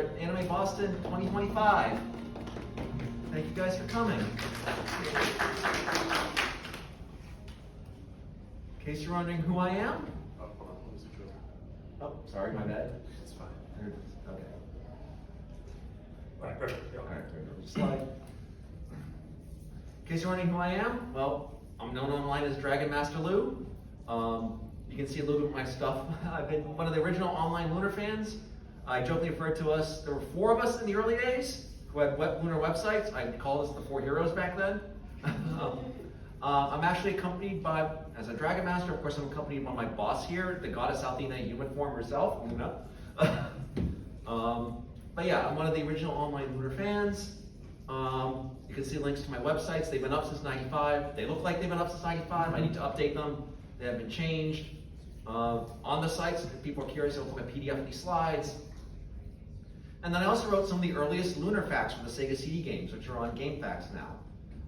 at Anime Boston 2025. Thank you guys for coming. In case you're wondering who I am. Oh, hold on, let me switch over. Oh, sorry, my bad. It's fine. There it is. Okay. All right, perfect. Yeah. All right, there we go. Slide. In case you're wondering who I am, well, I'm known online as Dragon Master Lou. You can see a little bit of my stuff. I've been one of the original online Lunar fans. I jokingly referred to us, there were 4 of us in the early days who had Lunar websites. I called us the 4 heroes back then. I'm actually accompanied by, as a Dragon Master, of course I'm accompanied by my boss here, the goddess Athena in human form herself, Luna. But yeah, I'm one of the original online Lunar fans. You can see links to my websites. They've been up since '95. They look like they've been up since '95. I need to update them. They have been changed. On the sites, if people are curious, I'll put my PDF in these slides. And then I also wrote some of the earliest Lunar facts from the Sega CD games, which are on GameFAQs now.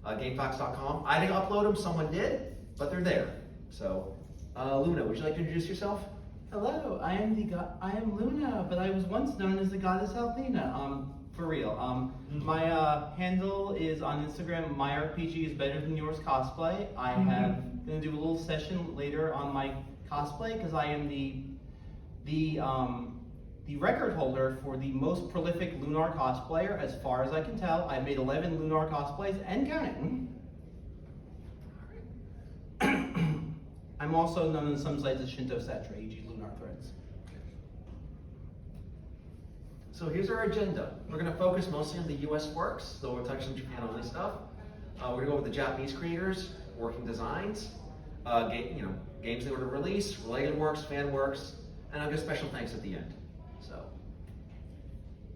GameFAQs.com. I didn't upload them, someone did, but they're there. So, Luna, would you like to introduce yourself? Hello, I am Luna, but I was once known as the goddess Athena. For real. My handle is on Instagram. My RPG is better than yours cosplay. I have gonna do a little session later on my cosplay because I am the record holder for the most prolific Lunar cosplayer, as far as I can tell. I've made 11 Lunar cosplays and counting. I'm also known on some sites as Shinto Satra, e.g. Lunar Threads. So here's our agenda. We're going to focus mostly on the US works, though we'll touch some Japan only stuff. We're going to go over the Japanese creators, working designs, games they were to release, related works, fan works, and I'll give special thanks at the end. So,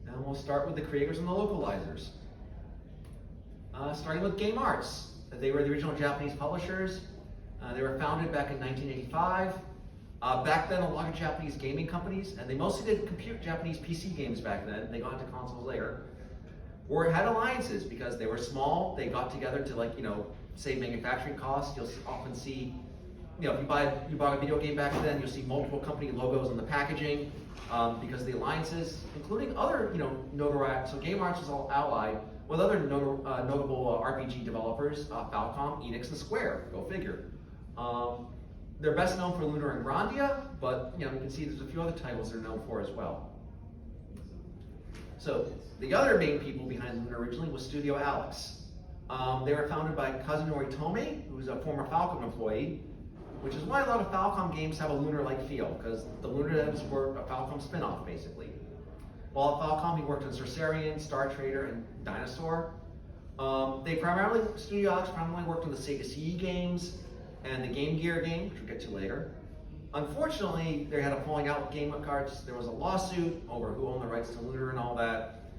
now we'll start with the creators and the localizers. Starting with Game Arts. They were the original Japanese publishers. They were founded back in 1985. Back then, a lot of Japanese gaming companies, and they mostly did Japanese PC games back then, they got into consoles later, or had alliances because they were small, they got together to save manufacturing costs. You'll often see, if you bought a video game back then, you'll see multiple company logos on the packaging because of the alliances, including other, notoriety. So Game Arts was all allied with other notable RPG developers, Falcom, Enix, and Square, go figure. They're best known for Lunar and Grandia, but you can see there's a few other titles they're known for as well. So the other main people behind Lunar originally was Studio Alex. They were founded by Kazunori Tomei, who's a former Falcom employee, which is why a lot of Falcom games have a Lunar-like feel, because the Lunar devs were a Falcom spin-off, basically. While at Falcom, he worked on Sorcerian, Star Trader, and Dinosaur. Studio Alex primarily worked on the Sega CD games, and the Game Gear game, which we'll get to later. Unfortunately, they had a falling out with Game Arts. There was a lawsuit over who owned the rights to Lunar and all that,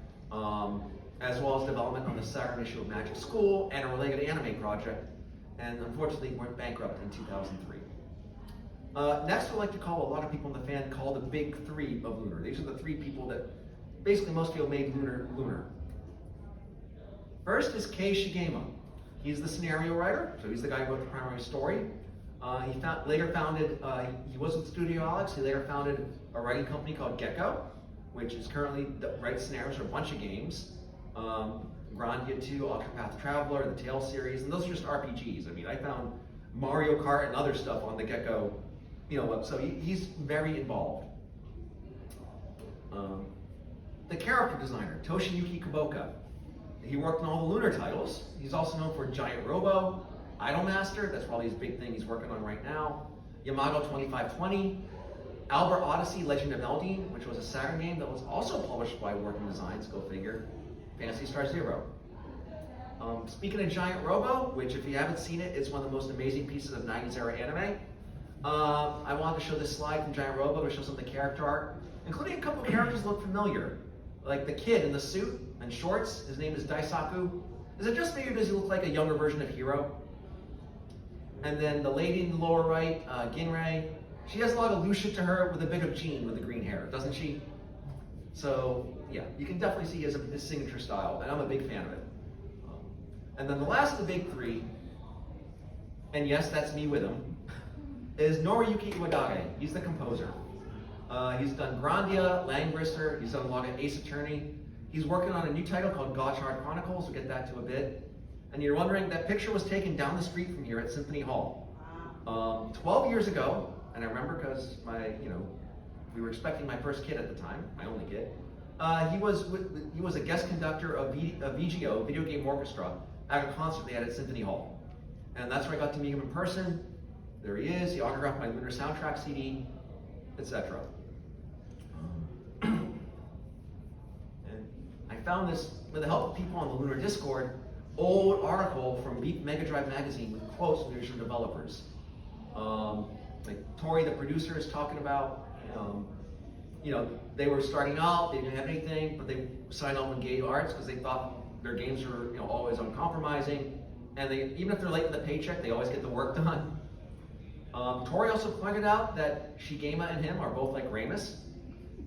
as well as development on the Saturn issue of Magic School and a related anime project, and unfortunately went bankrupt in 2003. Next, I'd like to call a lot of people in the fan call the big 3 of Lunar. These are the 3 people that basically most people made Lunar. First is Kei Shigema. He's the scenario writer, so he's the guy who wrote the primary story. He was with Studio Alex. He later founded a writing company called Gecko, which is currently writes scenarios for a bunch of games. Grandia 2, Octopath Traveler, the Tales series, and those are just RPGs. I mean, I found Mario Kart and other stuff on the Gecko, so he's very involved. The character designer, Toshiyuki Kuboka. He worked on all the Lunar titles. He's also known for Giant Robo, Idolmaster, that's probably his big thing he's working on right now, Yamago 2520, Albert Odyssey, Legend of Eldine, which was a Saturn game that was also published by Working Designs, go figure, Phantasy Star Zero. Speaking of Giant Robo, which if you haven't seen it, it's one of the most amazing pieces of 90s era anime. I wanted to show this slide from Giant Robo to show some of the character art, including a couple of characters that look familiar. Like the kid in the suit and shorts, his name is Daisaku. Is it just me or does he look like a younger version of Hiro? And then the lady in the lower right, Ginrei, she has a lot of Lucia to her with a bit of Jean with the green hair, doesn't she? So yeah, you can definitely see his signature style, and I'm a big fan of it. And then the last of the big 3, and yes, that's me with him, is Noriyuki Iwadare. He's the composer. He's done Grandia, Langrisser, he's done a lot of Ace Attorney. He's working on a new title called Gotchard Chronicles, we'll get that to a bit. And you're wondering, that picture was taken down the street from here at Symphony Hall. 12 years ago, and I remember because we were expecting my first kid at the time, my only kid. He was a guest conductor of VGO, Video Game Orchestra, at a concert they had at Symphony Hall. And that's where I got to meet him in person. There he is, he autographed my Lunar soundtrack CD, etc. And I found this, with the help of people on the Lunar Discord, old article from Beat Mega Drive magazine with quotes from the original developers. Like Tori, the producer, is talking about, they were starting out, they didn't have anything, but they signed on with Gate Arts because they thought their games were always uncompromising, and even if they're late with the paycheck, they always get the work done. Tori also pointed out that Shigema and him are both like Ramus,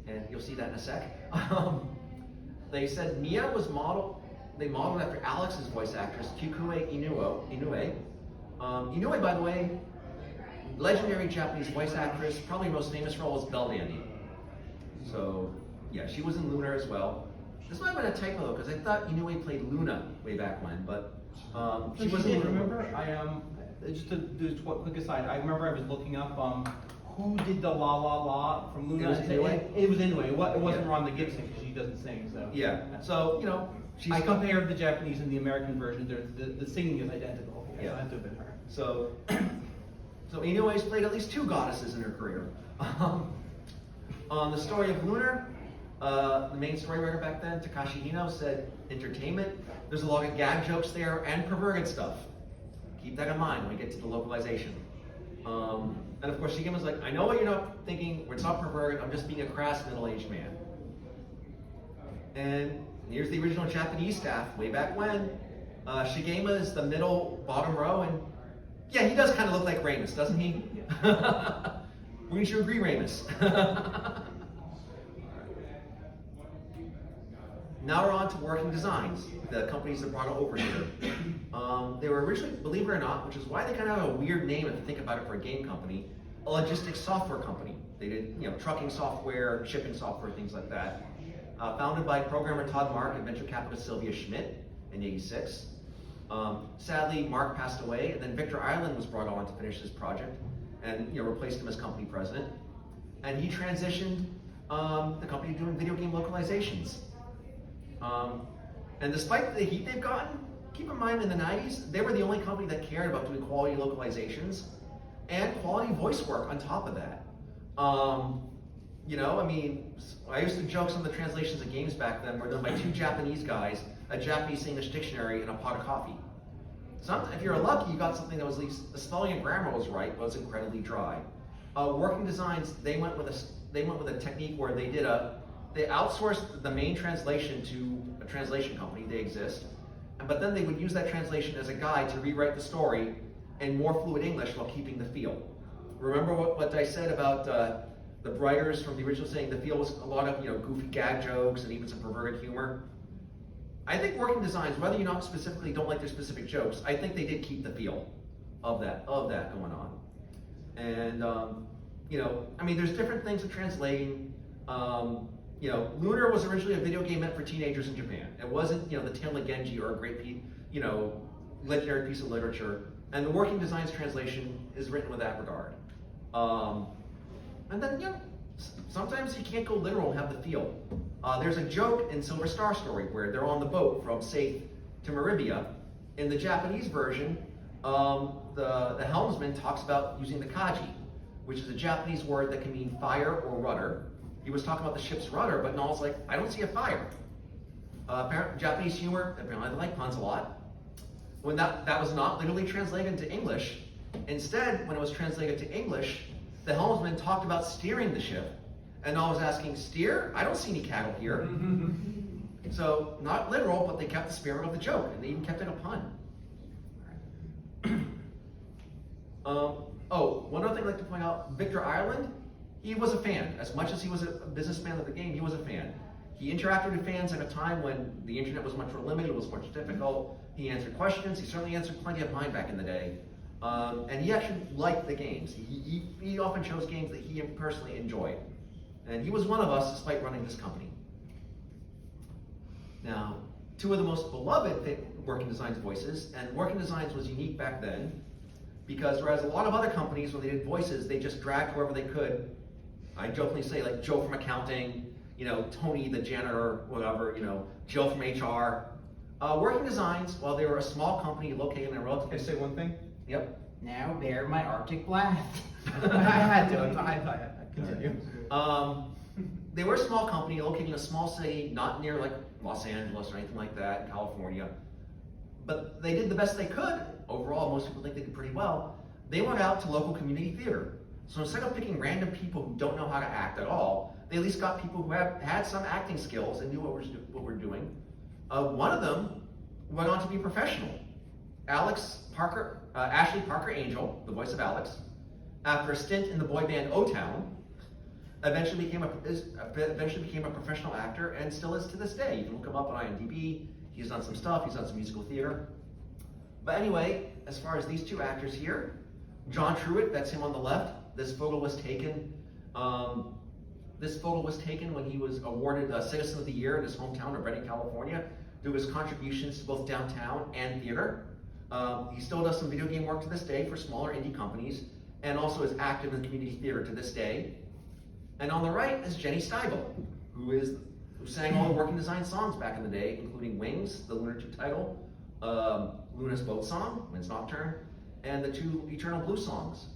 and you'll see that in a sec. They said Mia was modeled after Alex's voice actress, Kyukue Inoue. Inoue, by the way, legendary Japanese voice actress, probably most famous role is Belle Dandy. So, yeah, she was in Lunar as well. This might have been a typo though, because I thought Inoue played Luna way back when, but she was in Lunar. Remember, just to do a quick aside, I remember I was looking up who did the La La La from Luna. It was Inoue? It was Inoue. It wasn't Rhonda Gibson because she doesn't sing. So Yeah, so, I compared the Japanese and the American version. The singing is identical. Yeah. So it had to have been her. So Inoue's played at least 2 goddesses in her career. On the story of Lunar, the main story writer back then, Takashi Hino, said entertainment. There's a lot of gag jokes there and perverted stuff. Keep that in mind when we get to the localization. And of course, Shigema's like, I know what you're not thinking. It's not perverted. I'm just being a crass middle-aged man. And here's the original Japanese staff way back when. Shigema is the middle bottom row, and yeah, he does kind of look like Ramus, doesn't he? Wouldn't you agree, Ramus? Now we're on to Working Designs, the companies that brought it over here. They were originally, believe it or not, which is why they kind of have a weird name if you think about it for a game company, a logistics software company. They did, trucking software, shipping software, things like that. Founded by programmer Todd Mark and venture capitalist Sylvia Schmidt in '86. Sadly, Mark passed away, and then Victor Ireland was brought on to finish this project, and replaced him as company president. And he transitioned the company to doing video game localizations. And despite the heat they've gotten, keep in mind in the 90s, they were the only company that cared about doing quality localizations and quality voice work on top of that. I used to joke some of the translations of games back then were done by 2 Japanese guys, a Japanese-English dictionary, and a pot of coffee. If you're lucky, you got something that was at least the spelling and grammar was right, but it was incredibly dry. Working Designs, they went with a technique where they outsourced the main translation to a translation company. They exist, but then they would use that translation as a guide to rewrite the story in more fluid English while keeping the feel. Remember what I said about the writers from the original saying the feel was a lot of goofy gag jokes and even some perverted humor. I think Working Designs, whether you not specifically don't like their specific jokes, I think they did keep the feel of that going on. And there's different things of translating. Lunar was originally a video game meant for teenagers in Japan. It wasn't the Tale of Genji or a great legendary piece of literature. And the Working Designs translation is written with that regard. And then sometimes you can't go literal and have the feel. There's a joke in Silver Star Story where they're on the boat from Safe to Maribia. In the Japanese version, the helmsman talks about using the kaji, which is a Japanese word that can mean fire or rudder. He was talking about the ship's rudder, but Null's like, I don't see a fire. Apparently, Japanese humor, apparently they like puns a lot. When that was not literally translated into English, instead, when it was translated to English, the helmsman talked about steering the ship, and Null was asking, steer? I don't see any cattle here. So, not literal, but they kept the spirit of the joke, and they even kept it a pun. One other thing I'd like to point out, Victor Ireland, he was a fan. As much as he was a businessman of the game, he was a fan. He interacted with fans at a time when the internet was much more limited, it was much difficult. He answered questions, he certainly answered plenty of mine back in the day. And he actually liked the games. He often chose games that he personally enjoyed. And he was one of us despite running this company. Now, two of the most beloved Working Designs voices, and Working Designs was unique back then, because whereas a lot of other companies, when they did voices, they just dragged whoever they could. I jokingly say, like Joe from accounting, Tony the janitor, whatever, Joe from HR. Working Designs, while they were a small company located in a relatively... Can I say one thing? Yep. Now bear my Arctic blast. I had to. I continue. They were a small company located in a small city, not near like Los Angeles or anything like that, in California. But they did the best they could. Overall, most people think they did pretty well. They went out to local community theater. So instead of picking random people who don't know how to act at all, they at least got people who had some acting skills and knew what we're doing. One of them went on to be professional. Ashley Parker Angel, the voice of Alex, after a stint in the boy band O-Town, eventually became a professional actor and still is to this day. You can look him up on IMDb. He's done some stuff. He's done some musical theater. But anyway, as far as these two actors here, John Truitt, that's him on the left. This photo was taken. When he was awarded Citizen of the Year in his hometown of Redding, California, due to his contributions to both downtown and theater. He still does some video game work to this day for smaller indie companies, and also is active in community theater to this day. And on the right is Jenny Steigel, who sang all the Working Design songs back in the day, including Wings, the Lunar 2 title, Luna's Boat Song, Wind's Nocturne, and the two Eternal Blue songs.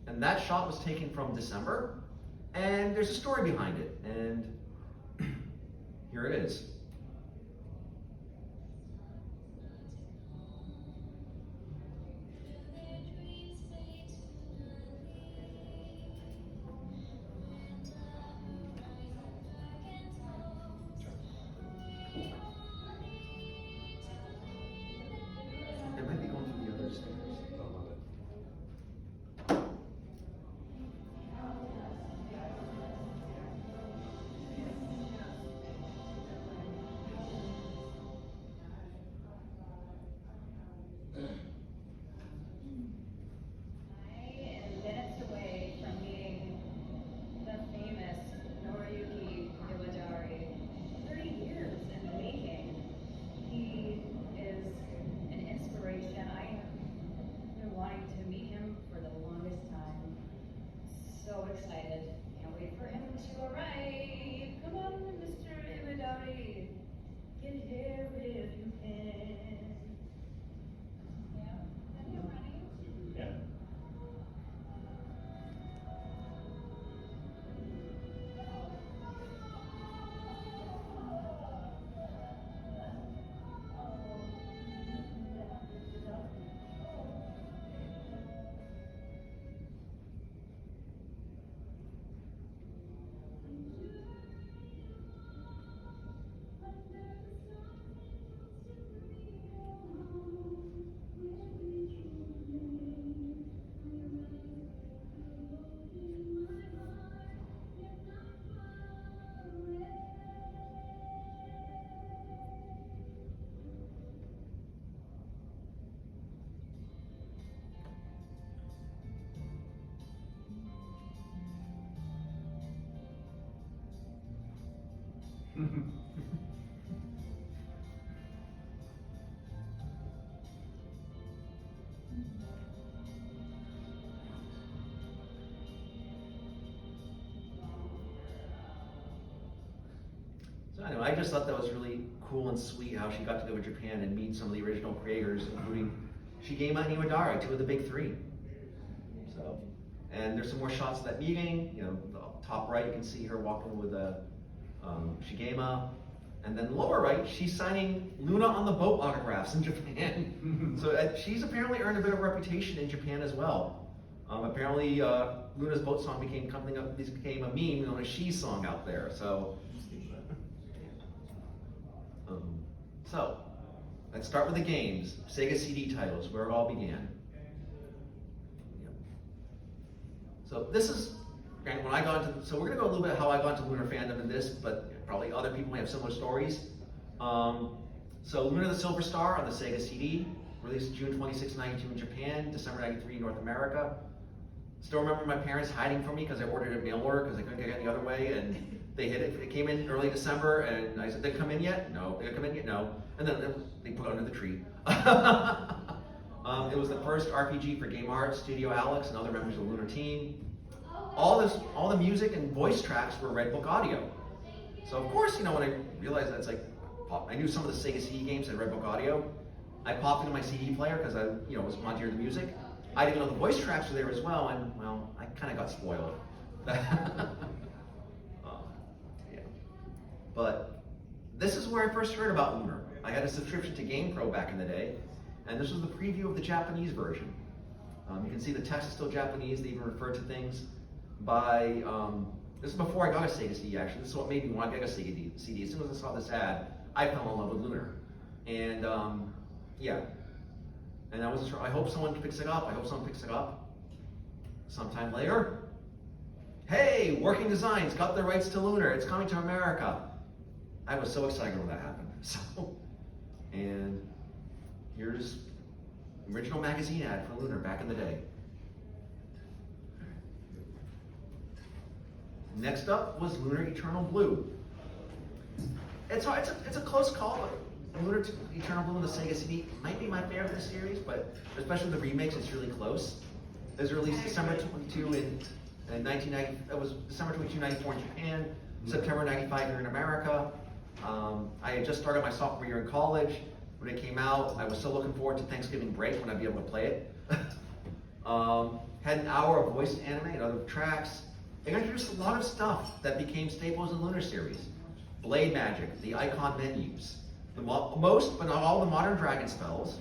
And that shot was taken from December, and there's a story behind it, and here it is. It might be going through the other stairs. So excited. Can't wait for him to arrive. Come on, Mr. Iwadari. Get here if you can. Yeah. Are you ready? Yeah. So anyway, I just thought that was really cool and sweet how she got to go to Japan and meet some of the original creators, including Shigema and Iwadare, two of the big three. So, and there's some more shots of that meeting. The top right, you can see her walking with Shigema. And then lower right, she's signing Luna on the Boat autographs in Japan. So she's apparently earned a bit of reputation in Japan as well. Apparently, Luna's Boat Song became a meme known as She's Song out there. So let's start with the games. Sega CD titles, where it all began. So this is when I got into. So we're gonna go a little bit how I got into Lunar fandom in this, but probably other people may have similar stories. So Lunar the Silver Star on the Sega CD, released June 26, 92 in Japan, December 93 in North America. Still remember my parents hiding from me because I ordered a mail order because I couldn't get it the other way, and they hit it. It came in early December, and I said, "Did it come in yet?" No. Did it come in yet? No. And then they put it under the tree. It was the first RPG for Game Arts, Studio Alex, and other members of the Lunar team. All the music and voice tracks were Red Book Audio. So of course, when I realized that, it's like, I knew some of the Sega CD games had Red Book Audio. I popped into my CD player because I, was wanted to hear the music. I didn't know the voice tracks were there as well, and well, I kind of got spoiled. Yeah. But this is where I first heard about Lunar. I had a subscription to GamePro back in the day, and this was the preview of the Japanese version. You can see the text is still Japanese. They even refer to things by, this is before I got a Sega CD actually. This is what made me want to get a Sega CD. As soon as I saw this ad, I fell in love with Lunar. And yeah. And I wasn't sure, I hope someone picks it up. Sometime later, hey, Working Designs got the rights to Lunar. It's coming to America. I was so excited when that happened. And here's the original magazine ad for Lunar back in the day. Next up was Lunar Eternal Blue. It's a close call, but Lunar Eternal Blue and the Sega CD might be my favorite of the series, but especially the remakes, it's really close. It was released December 22 in 1990. It was December 22, 94 in Japan, September 95 here in America. I had just started my sophomore year in college. When it came out, I was still looking forward to Thanksgiving break when I'd be able to play it. Had an hour of voiced anime and other tracks. They introduced a lot of stuff that became staples in Lunar series. Blade magic, the icon menus, most but not all the modern dragon spells.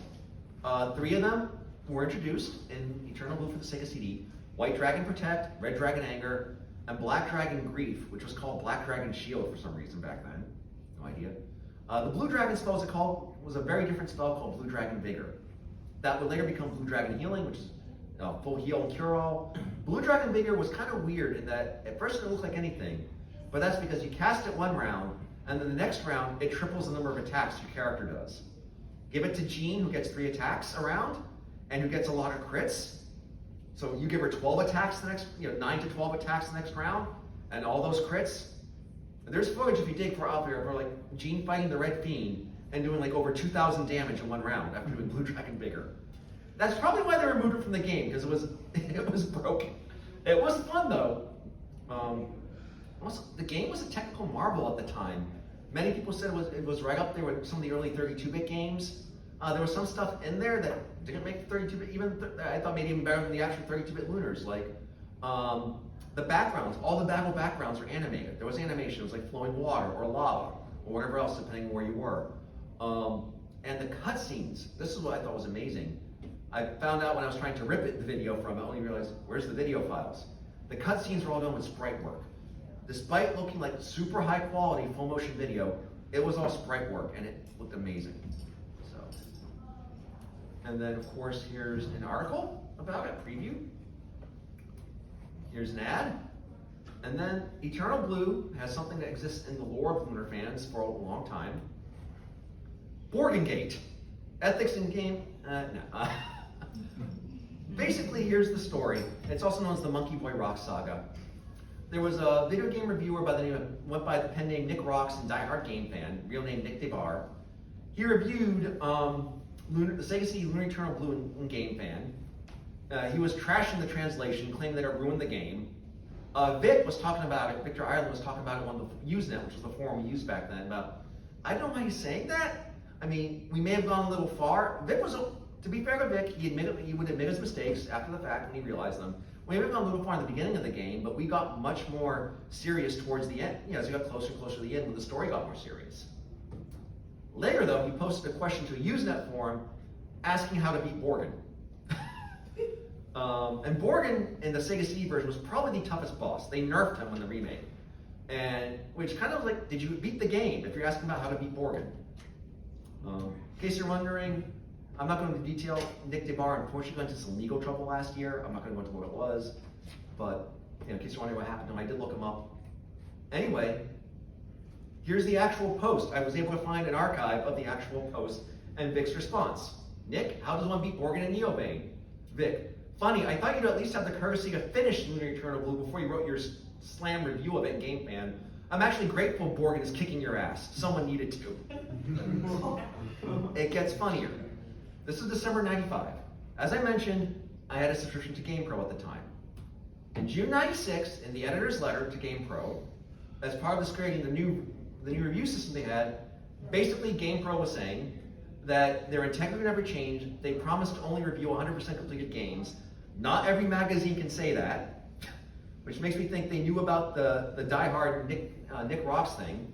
3 of them were introduced in Eternal Blue for the Sega CD. White Dragon Protect, Red Dragon Anger, and Black Dragon Grief, which was called Black Dragon Shield for some reason back then. No idea. The Blue Dragon spell was a very different spell called Blue Dragon Vigor. That would later become Blue Dragon Healing, which is full heal and cure all. Blue Dragon Vigor was kind of weird in that at first it didn't look like anything, but that's because you cast it one round, and then the next round it triples the number of attacks your character does. Give it to Jean, who gets 3 attacks a round, and who gets a lot of crits. So you give her 12 attacks the next, 9 to 12 attacks the next round, and all those crits. There's footage if you dig for out there of like Jean fighting the Red Fiend and doing like over 2,000 damage in one round after doing Blue Dragon Vigor. That's probably why they removed it from the game, because it was broken. It was fun though. Also, the game was a technical marvel at the time. Many people said it was right up there with some of the early 32-bit games. There was some stuff in there that didn't make 32-bit, I thought maybe even better than the actual 32-bit Lunars, like the backgrounds, all the battle backgrounds were animated. There was animation, it was like flowing water or lava or whatever else depending on where you were. And the cutscenes, this is what I thought was amazing. I found out when I was trying to rip the video from it, I only realized, where's the video files? The cutscenes were all done with sprite work. Despite looking like super high quality full motion video, it was all sprite work and it looked amazing. So, and then of course here's an article about it, preview. Here's an ad. And then Eternal Blue has something that exists in the lore of Lunar fans for a long time. Borgengate. Ethics in game, no. Basically, here's the story. It's also known as the Monkey Boy Rock Saga. There was a video game reviewer by the name of, went by the pen name Nick Rocks and diehard game fan, real name Nick DeBar. He reviewed the Sega CD Lunar Eternal Blue in Game Fan. He was trashing the translation, claiming that it ruined the game. Vic was talking about it, Victor Ireland was talking about it on the Usenet, which was the forum we used back then, about, I don't know why he's saying that. I mean, we may have gone a little far. Vic was, to be fair to Vic, he would admit his mistakes after the fact when he realized them. We may have gone a little far in the beginning of the game, but we got much more serious towards the end, as we got closer and closer to the end when the story got more serious. Later though, he posted a question to a Usenet forum asking how to beat Borgen. And Borgen in the Sega CD version was probably the toughest boss. They nerfed him in the remake. And which kind of like, did you beat the game if you're asking about how to beat Borgen? In case you're wondering, I'm not going to detail Nick DeBar unfortunately got into some legal trouble last year. I'm not going to go into what it was, but in case you're wondering what happened to him, I did look him up. Anyway, here's the actual post. I was able to find an archive of the actual post and Vic's response. Nick, how does one beat Borgen in Neobane? Vic, Funny, I thought you'd at least have the courtesy to finish Lunar Eternal Blue before you wrote your slam review of it in Game Fan. I'm actually grateful Borgen is kicking your ass. Someone needed to. It gets funnier. This is December 95. As I mentioned, I had a subscription to GamePro at the time. In June 96, in the editor's letter to GamePro, as part of this creating the new review system they had, basically GamePro was saying that their integrity would never change. They promised to only review 100% completed games. Not every magazine can say that, which makes me think they knew about the diehard Nick Ross thing.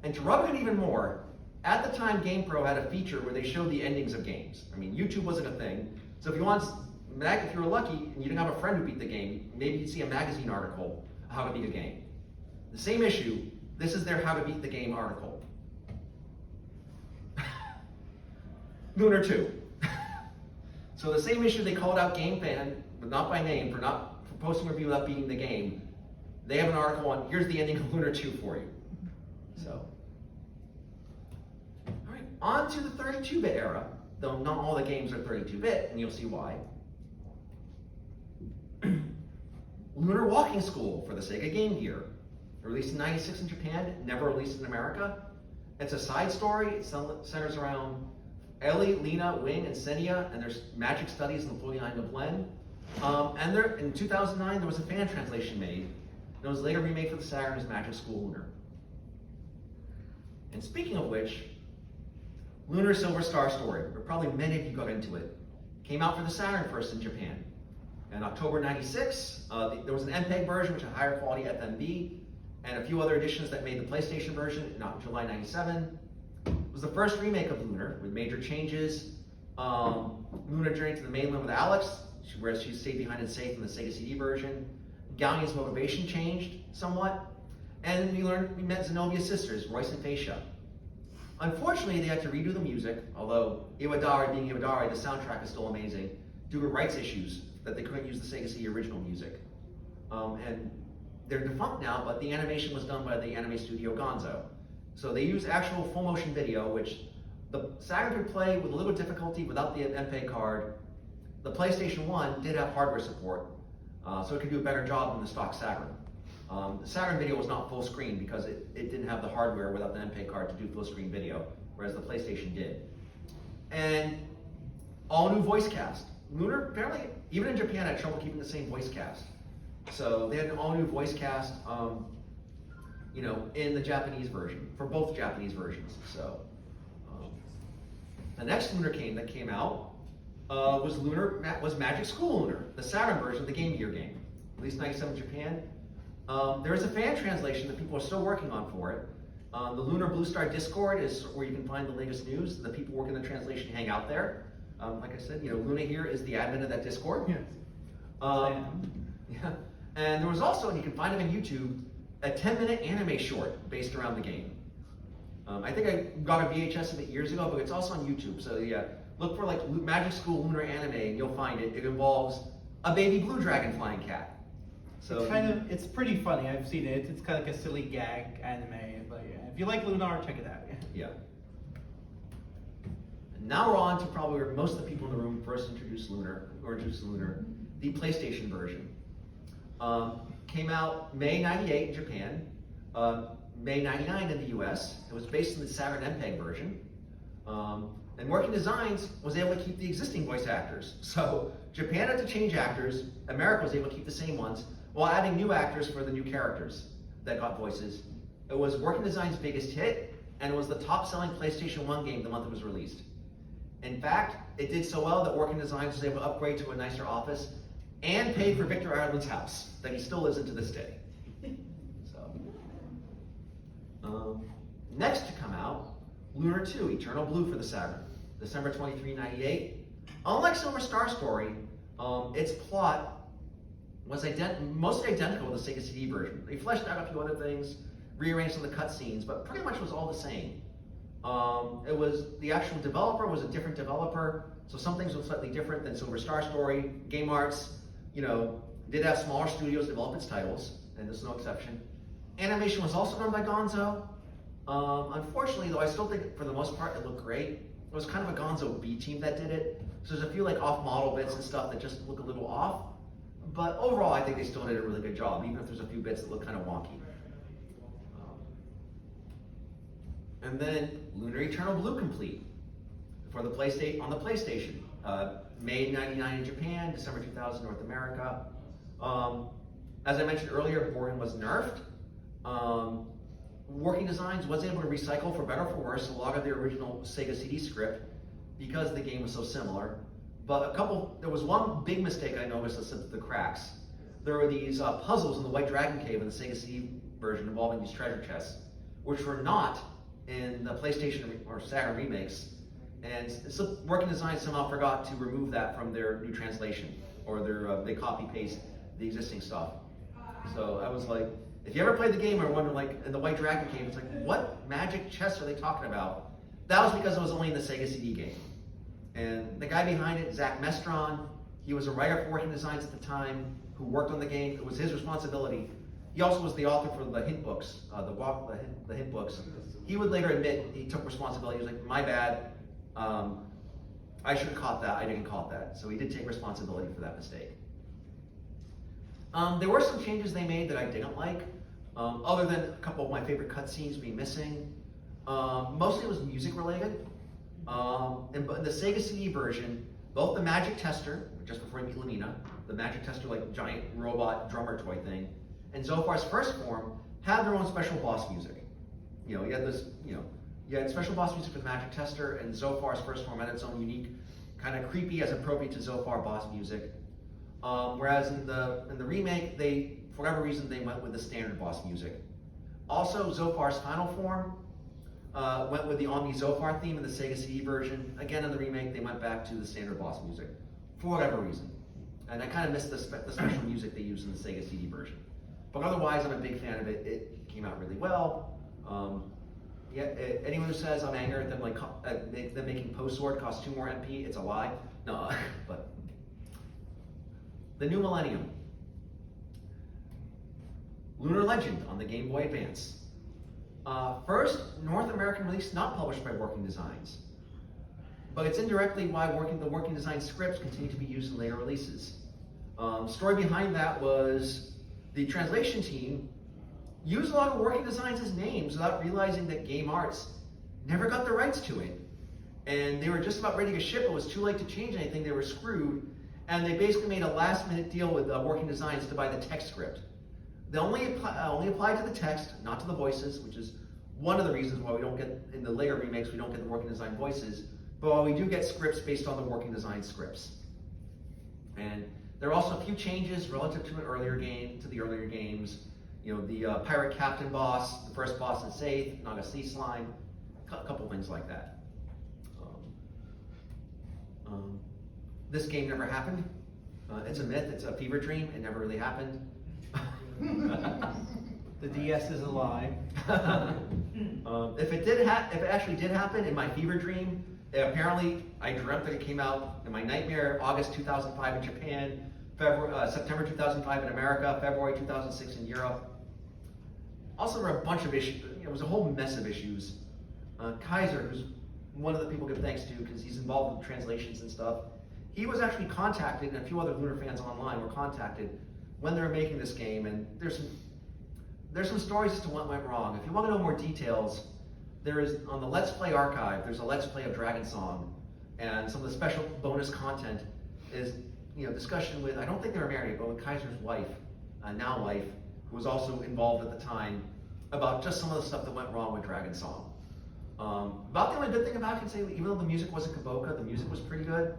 And to rub it in even more, at the time GamePro had a feature where they showed the endings of games. I mean, YouTube wasn't a thing, so if you were lucky and you didn't have a friend who beat the game, maybe you'd see a magazine article on how to beat a game. The same issue, this is their how to beat the game article. Lunar 2. So the same issue they called out Game Fan, but not by name, for posting a review without beating the game. They have an article on, here's the ending of Lunar 2 for you. So, all right, on to the 32-bit era, though not all the games are 32-bit, and you'll see why. Lunar Walking School for the Sega Game Gear. Released in 96 in Japan, never released in America. It's a side story. It centers around Ellie, Lena, Wing, and Senia, and there's magic studies in the floating island of Len. And in 2009, there was a fan translation made, and it was later remade for the Saturn as Magic School Lunar. And speaking of which, Lunar Silver Star Story, where probably many of you got into it, came out for the Saturn first in Japan. In October 96, there was an MPEG version, which had higher quality FMV, and a few other additions that made the PlayStation version in July 97. It was the first remake of Lunar, with major changes. Lunar journeyed to the mainland with Alex, whereas she stayed behind and safe in the Sega CD version. Galleon's motivation changed somewhat, and we met Zenobia's sisters, Royce and Facia. Unfortunately, they had to redo the music, although Iwadare being Iwadare, the soundtrack is still amazing, due to rights issues that they couldn't use the Sega CD original music. And they're defunct now, but the animation was done by the anime studio Gonzo. So they use actual full motion video, which the Saturn could play with a little difficulty without the MPEG card. The PlayStation 1 did have hardware support, so it could do a better job than the stock Saturn. The Saturn video was not full screen because it didn't have the hardware without the MPEG card to do full screen video, whereas the PlayStation did. And all new voice cast. Lunar, apparently, even in Japan, had trouble keeping the same voice cast. So they had an all new voice cast, in the Japanese version, for both Japanese versions. So the next Lunar game that came out was Magic School Lunar, the Saturn version of the Game Gear game, released in 97 in Japan. There is a fan translation that people are still working on for it. The Lunar Blue Star Discord is where you can find the latest news. The people working the translation hang out there. Like I said, Luna here is the admin of that Discord. Yes. Yeah. And there was also, and you can find it on YouTube, a 10-minute anime short based around the game. I think I got a VHS of it years ago, but it's also on YouTube. So yeah, look for like Magic School Lunar anime and you'll find it. It involves a baby blue dragon flying cat. So It's pretty funny. I've seen it. It's kind of like a silly gag anime. But yeah, if you like Lunar, check it out. Yeah. And now we're on to probably where most of the people in the room first introduced Lunar, the PlayStation version. Came out May 98 in Japan, May 99 in the US. It was based on the Saturn MPEG version. And Working Designs was able to keep the existing voice actors. So Japan had to change actors, America was able to keep the same ones, while adding new actors for the new characters that got voices. It was Working Design's biggest hit, and it was the top-selling PlayStation 1 game the month it was released. In fact, it did so well that Working Designs was able to upgrade to a nicer office and paid for Victor Ireland's house that he still lives in to this day. So, next to come out, Lunar 2, Eternal Blue for the Saturn, December 23, 98. Unlike Silver Star Story, its plot was mostly identical with the Sega CD version. They fleshed out a few other things, rearranged some of the cutscenes, but pretty much was all the same. The actual developer was a different developer, so some things were slightly different than Silver Star Story. Game Arts, did have smaller studios develop its titles, and this is no exception. Animation was also done by Gonzo. Unfortunately, though, I still think for the most part it looked great. it was kind of a gonzo B team that did it. So there's a few like off-model bits and stuff that just look a little off. But overall, I think they still did a really good job, even if there's a few bits that look kind of wonky. And then Lunar Eternal Blue Complete for the PlayStation on the PlayStation. May '99 in Japan, December 2000 North America. As I mentioned earlier, Morgan was nerfed. Working Designs was able to recycle, for better or for worse, a lot of their original Sega CD script because the game was so similar. But there was one big mistake I noticed that slipped through the cracks. There were these puzzles in the White Dragon Cave in the Sega CD version involving these treasure chests, which were not in the PlayStation or Saturn remakes. And Working Design somehow forgot to remove that from their new translation, or they copy paste the existing stuff. So I was like, if you ever played the game or wonder, like in the White Dragon Cave, it's like, what magic chests are they talking about? That was because it was only in the Sega CD game. And the guy behind it, Zach Mestron, he was a writer for Working Designs at the time who worked on the game. It was his responsibility. He also was the author for the hint books, the hint books. He would later admit he took responsibility. He was like, my bad. I should have caught that. I didn't caught that. So he did take responsibility for that mistake. There were some changes they made that I didn't like, other than a couple of my favorite cutscenes being missing. Mostly it was music related. In the Sega CD version, both the Magic Tester, just before you meet Lamina, the Magic Tester, like giant robot drummer toy thing, and Zophar's first form had their own special boss music. You know, you had special boss music for the Magic Tester, and Zophar's first form had its own unique, kind of creepy as appropriate to Zophar boss music. Whereas in the remake, for whatever reason, they went with the standard boss music. Also, Zophar's final form went with the Omni Zophar theme in the Sega CD version. Again, in the remake, they went back to the standard boss music, for whatever reason. And I kind of missed the special music they used in the Sega CD version. But otherwise, I'm a big fan of it. It came out really well. Anyone who says I'm angry at them, like them making Post Sword cost 2 more MP, it's a lie. No, but the new millennium. Lunar Legend on the Game Boy Advance. First North American release not published by Working Designs, but it's indirectly why the Working Designs scripts continue to be used in later releases. Story behind that was the translation team used a lot of Working Designs as names without realizing that Game Arts never got the rights to it. And they were just about ready to ship. It was too late to change anything. They were screwed. And they basically made a last-minute deal with Working Designs to buy the text script. They only applied to the text, not to the voices, which is one of the reasons why we don't get, in the later remakes, we don't get the Working Design voices. But we do get scripts based on the Working Design scripts. And there are also a few changes relative to the earlier games. You know, the Pirate Captain boss, the first boss in Saith, Naga Sea Slime, a couple things like that. This game never happened. It's a myth, it's a fever dream, it never really happened. The DS is a lie. If it actually did happen in my fever dream, apparently I dreamt that it came out in my nightmare, August 2005 in Japan, September 2005 in America, February 2006 in Europe. Also, there were a bunch of issues. It was a whole mess of issues. Kaiser, who's one of the people I give thanks to because he's involved with translations and stuff, he was actually contacted, and a few other Lunar fans online were contacted when they were making this game, and there's some stories as to what went wrong. If you want to know more details, there is, on the Let's Play archive, there's a Let's Play of Dragon Song, and some of the special bonus content is, discussion with, I don't think they were married, but with Kaiser's wife, now wife, who was also involved at the time, about just some of the stuff that went wrong with Dragon Song. About the only good thing about it, I can say, even though the music wasn't Kaboka, the music was pretty good.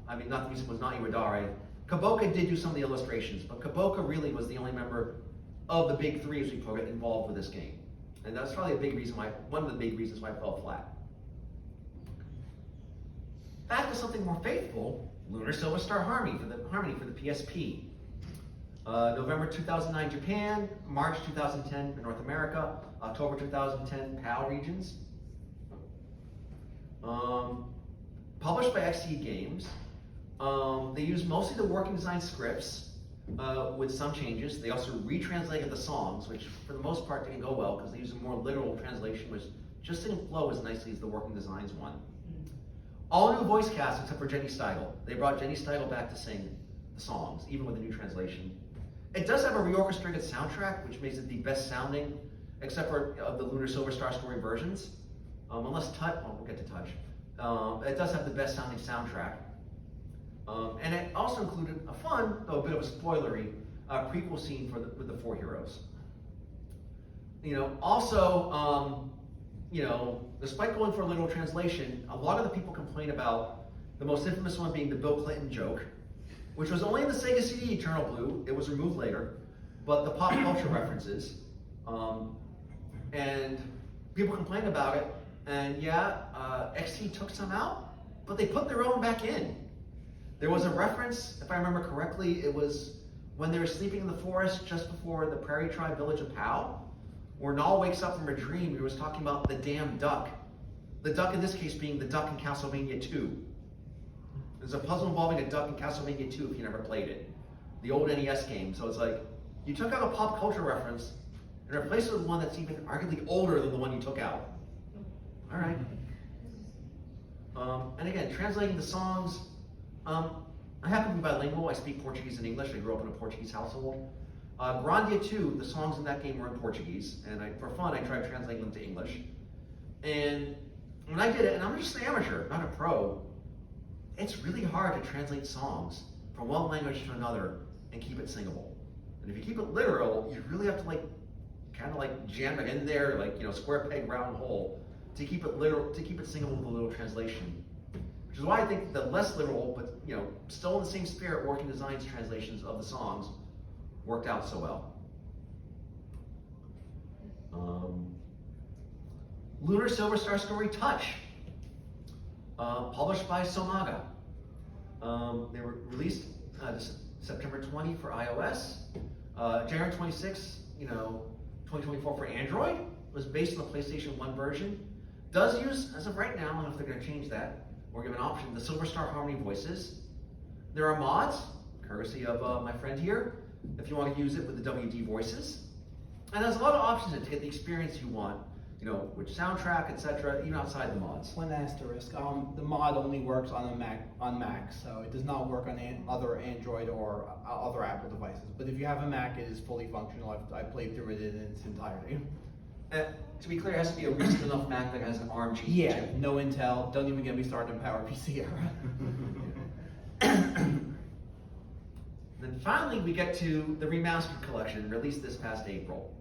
I mean, not the music was not Iwadare. Kaboka did do some of the illustrations, but Kaboka really was the only member of the big three, as we put it, involved with this game. And that's probably one of the big reasons why it fell flat. Back to something more faithful, Lunar Silver Star Harmony for the PSP. November 2009 Japan, March 2010 in North America, October 2010 PAL regions. Published by XE Games. They use mostly the Working Design scripts with some changes. They also retranslated the songs, which for the most part didn't go well because they used a more literal translation, which just didn't flow as nicely as the Working Designs one. All new voice cast except for Jenny Steigel. They brought Jenny Steigel back to sing the songs, even with a new translation. It does have a reorchestrated soundtrack, which makes it the best sounding, except for the Lunar Silver Star Story versions. Unless Touch, well, we'll get to Touch. It does have the best sounding soundtrack. And it also included a fun, though a bit of a spoilery, prequel scene with the four heroes. Also, despite going for a literal translation, a lot of the people complain about the most infamous one being the Bill Clinton joke, which was only in the Sega CD Eternal Blue. It was removed later, but the pop culture references, and people complained about it. And yeah, XT took some out, but they put their own back in. There was a reference, if I remember correctly, it was when they were sleeping in the forest just before the Prairie Tribe village of Pow, where Null wakes up from a dream. He was talking about the damn duck. The duck in this case being the duck in Castlevania 2. There's a puzzle involving a duck in Castlevania 2 if you never played it. The old NES game. So it's like, you took out a pop culture reference and replaced it with one that's even arguably older than the one you took out. All right. And again, translating the songs, I happen to be bilingual. I speak Portuguese and English. I grew up in a Portuguese household. Grandia 2, the songs in that game were in Portuguese, and for fun, I tried translating them to English. And when I did it, and I'm just an amateur, not a pro, it's really hard to translate songs from one language to another and keep it singable. And if you keep it literal, you really have to kind of jam it in there, square peg, round hole, to keep it literal, to keep it singable with a little translation. Which is why I think the less literal, but still in the same spirit, Working Designs translations of the songs worked out so well. Lunar Silver Star Story Touch, published by Somaga. They were released September 20 for iOS, January 26, 2024 for Android. It was based on the PlayStation 1 version. Does use, as of right now, I don't know if they're going to change that, or give an option, the Silver Star Harmony voices. There are mods, courtesy of my friend here, if you want to use it with the WD voices. And there's a lot of options in it to get the experience you want, which soundtrack, etc., even outside the mods. One asterisk, the mod only works on a Mac, so it does not work on other Android or other Apple devices. But if you have a Mac, it is fully functional. I played through it in its entirety. To be clear, it has to be a recent enough Mac that has an ARM chip. Yeah, no Intel. Don't even get me started in PowerPC era. Then finally, we get to the remastered collection released this past April.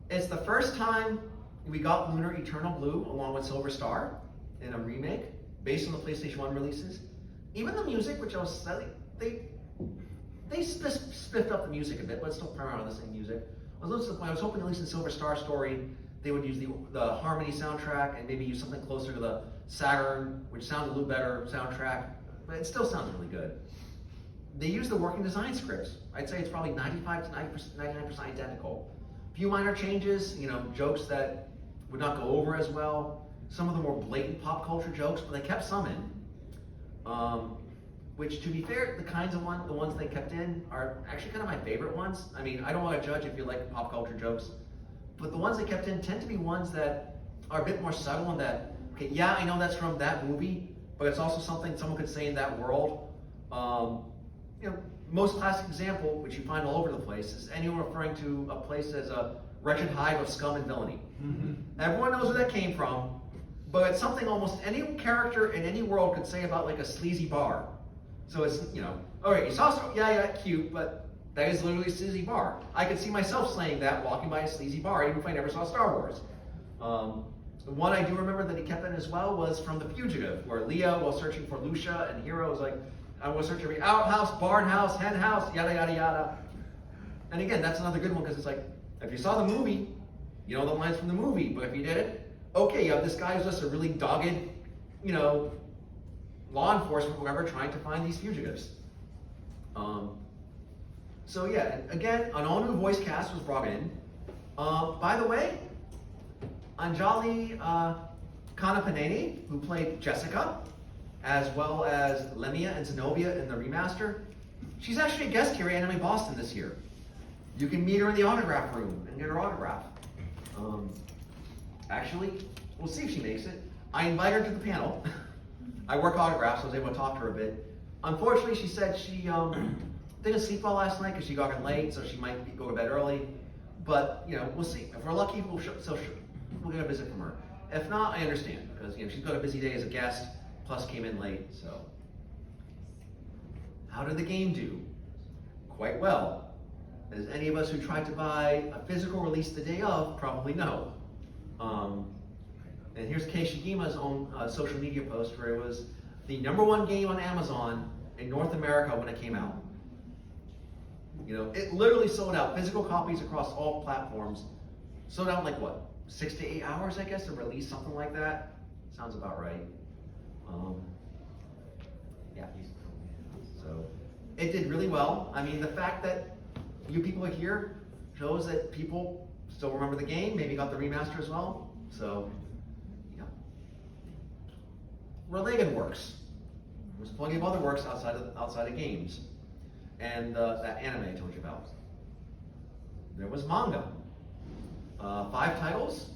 It's the first time we got Lunar Eternal Blue along with Silver Star in a remake based on the PlayStation 1 releases. Even the music, which I was slightly, they spiffed up the music a bit, but it's still primarily the same music. I was hoping at least in Silver Star Story they would use the Harmony soundtrack and maybe use something closer to the Saturn, which sounded a little better soundtrack, but it still sounds really good. They use the Working Design scripts. I'd say it's probably 95 to 99% identical. A few minor changes, jokes that would not go over as well. Some of the more blatant pop culture jokes, but they kept some in. Which, to be fair, the ones they kept in are actually kind of my favorite ones. I mean, I don't want to judge if you like pop culture jokes, but the ones they kept in tend to be ones that are a bit more subtle and that, okay, yeah, I know that's from that movie, but it's also something someone could say in that world. Most classic example, which you find all over the place, is anyone referring to a place as a wretched hive of scum and villainy. Mm-hmm. Everyone knows where that came from, but it's something almost any character in any world could say about a sleazy bar. So it's, all right, you saw, yeah, cute, but that is literally a sleazy bar. I could see myself saying that walking by a sleazy bar, even if I never saw Star Wars. The one I do remember that he kept in as well was from The Fugitive, where Leo, while searching for Lucia, and Hero was like, I was searching for every outhouse, barn house, hen house, yada, yada, yada. And again, that's another good one, because it's like, if you saw the movie, you know the lines from the movie, but if you didn't, okay, you have this guy who's just a really dogged, law enforcement, whoever, trying to find these fugitives. So yeah, again, an all-new voice cast was brought in. By the way, Anjali Kanapaneni, who played Jessica, as well as Lemia and Zenobia in the remaster, she's actually a guest here at Anime Boston this year. You can meet her in the autograph room and get her autograph. Actually, we'll see if she makes it. I invited her to the panel. I work autographs, so I was able to talk to her a bit. Unfortunately, she said she didn't sleep well last night because she got in late, so she might go to bed early. But we'll see. If we're lucky, we'll get a visit from her. If not, I understand because she's got a busy day as a guest, plus came in late. So, how did the game do? Quite well. As any of us who tried to buy a physical release the day of probably know. And here's Kei Shigima's own social media post where it was the #1 game on Amazon in North America when it came out. It literally sold out. Physical copies across all platforms sold out in like what, 6 to 8 hours, I guess, to release, something like that. Sounds about right. Yeah. So it did really well. I mean, the fact that you people are here shows that people still remember the game. Maybe got the remaster as well. So. Related works. There's plenty of other works outside of games, and that anime I told you about. There was manga. 5 titles.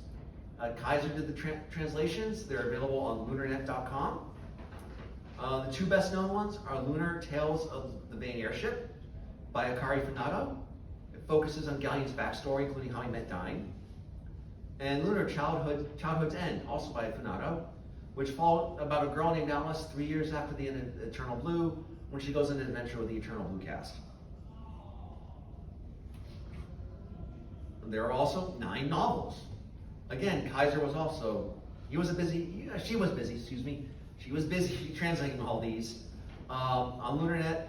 Kaiser did the translations. They're available on lunarnet.com. The 2 best known ones are Lunar Tales of the Vain Airship by Akari Funado. It focuses on Galleon's backstory, including how he met dying. And Lunar Childhood's End, also by Funado, which followed about a girl named Alice 3 years after the end of Eternal Blue, when she goes on an adventure with the Eternal Blue cast. There are also 9 novels. Again, Kaiser was also, she was busy, she was busy translating all these. On LunarNet,